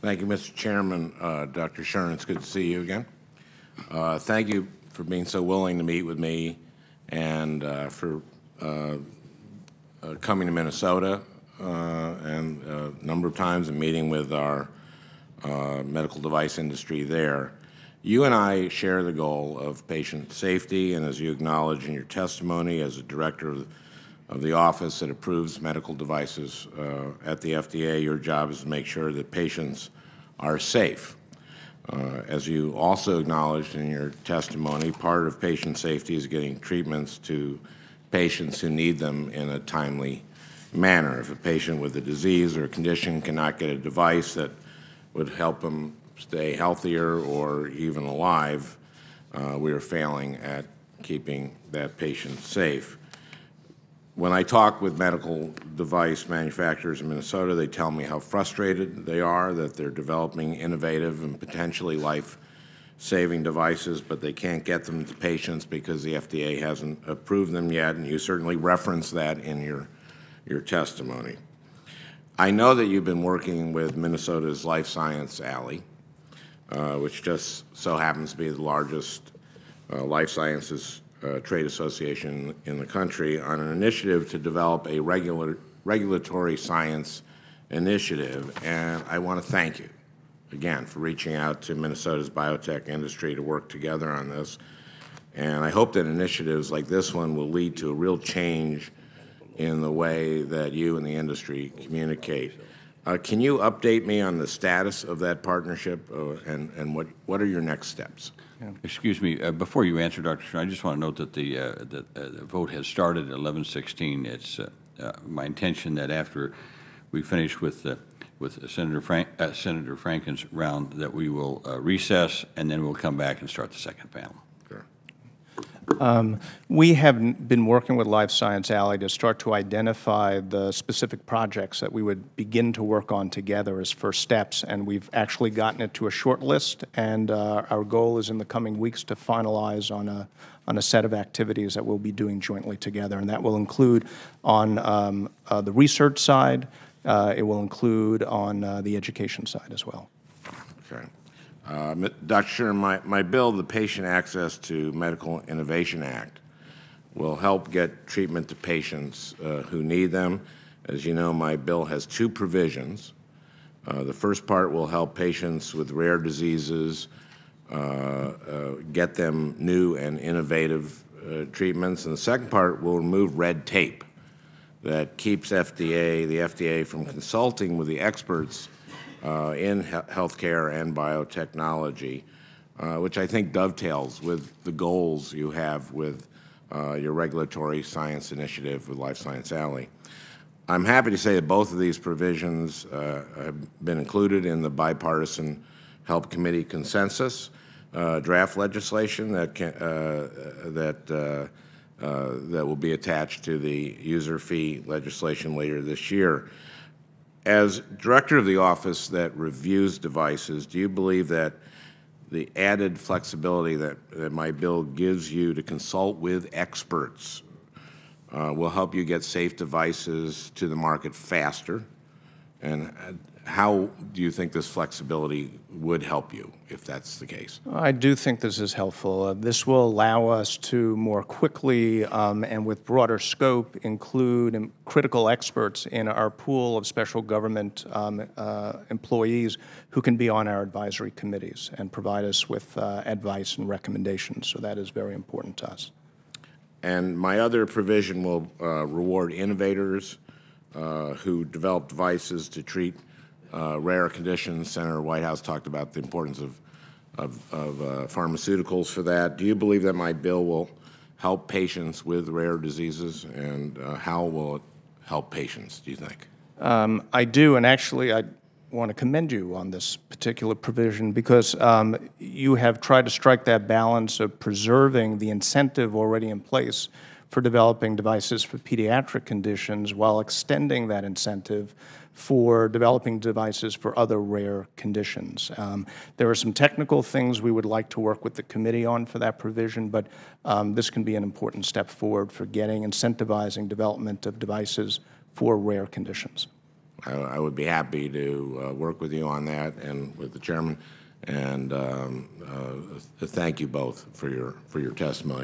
Thank you, Mr. Chairman. Dr. Shern, it's good to see you again. Thank you for being so willing to meet with me and for coming to Minnesota and a number of times and meeting with our medical device industry there. You and I share the goal of patient safety, and as you acknowledge in your testimony as a director of the office that approves medical devices at the FDA, your job is to make sure that patients are safe. As you also acknowledged in your testimony, part of patient safety is getting treatments to patients who need them in a timely manner. If a patient with a disease or a condition cannot get a device that would help them stay healthier or even alive, we are failing at keeping that patient safe. When I talk with medical device manufacturers in Minnesota, they tell me how frustrated they are that they're developing innovative and potentially life-saving devices, but they can't get them to patients because the FDA hasn't approved them yet, and you certainly reference that in your testimony. I know that you've been working with Minnesota's Life Science Alley, which just so happens to be the largest life sciences trade association in the country, on an initiative to develop a regulatory science initiative. And I want to thank you again for reaching out to Minnesota's biotech industry to work together on this. And I hope that initiatives like this one will lead to a real change in the way that you and the industry communicate. Can you update me on the status of that partnership and what are your next steps? Excuse me, before you answer, Dr. Stern, I just want to note that the vote has started at 11:16. It's my intention that after we finish with Senator Franken's round, that we will recess, and then we'll come back and start the second panel. We have been working with Life Science Alley to start to identify the specific projects that we would begin to work on together as first steps, and we've actually gotten it to a short list, and our goal is in the coming weeks to finalize on a set of activities that we'll be doing jointly together, and that will include on the research side, it will include on the education side as well. Okay. Dr. Shern, my bill, the Patient Access to Medical Innovation Act, will help get treatment to patients who need them. As you know, my bill has two provisions. The first part will help patients with rare diseases get them new and innovative treatments, and the second part will remove red tape that keeps the FDA from consulting with the experts in healthcare and biotechnology, which I think dovetails with the goals you have with your regulatory science initiative with Life Science Alley. I'm happy to say that both of these provisions have been included in the bipartisan Health Committee consensus draft legislation that will be attached to the user fee legislation later this year. As director of the office that reviews devices, do you believe that the added flexibility that my bill gives you to consult with experts will help you get safe devices to the market faster? And how do you think this flexibility would help you, if that's the case? I do think this is helpful. This will allow us to more quickly and with broader scope include critical experts in our pool of special government employees who can be on our advisory committees and provide us with advice and recommendations. So that is very important to us. And my other provision will reward innovators who develop devices to treat rare conditions. Senator Whitehouse talked about the importance of pharmaceuticals for that. Do you believe that my bill will help patients with rare diseases, and how will it help patients, do you think? I do, and actually I want to commend you on this particular provision because you have tried to strike that balance of preserving the incentive already in place for developing devices for pediatric conditions while extending that incentive for developing devices for other rare conditions. There are some technical things we would like to work with the committee on for that provision, but this can be an important step forward for incentivizing development of devices for rare conditions. I would be happy to work with you on that and with the chairman. And thank you both for your testimony.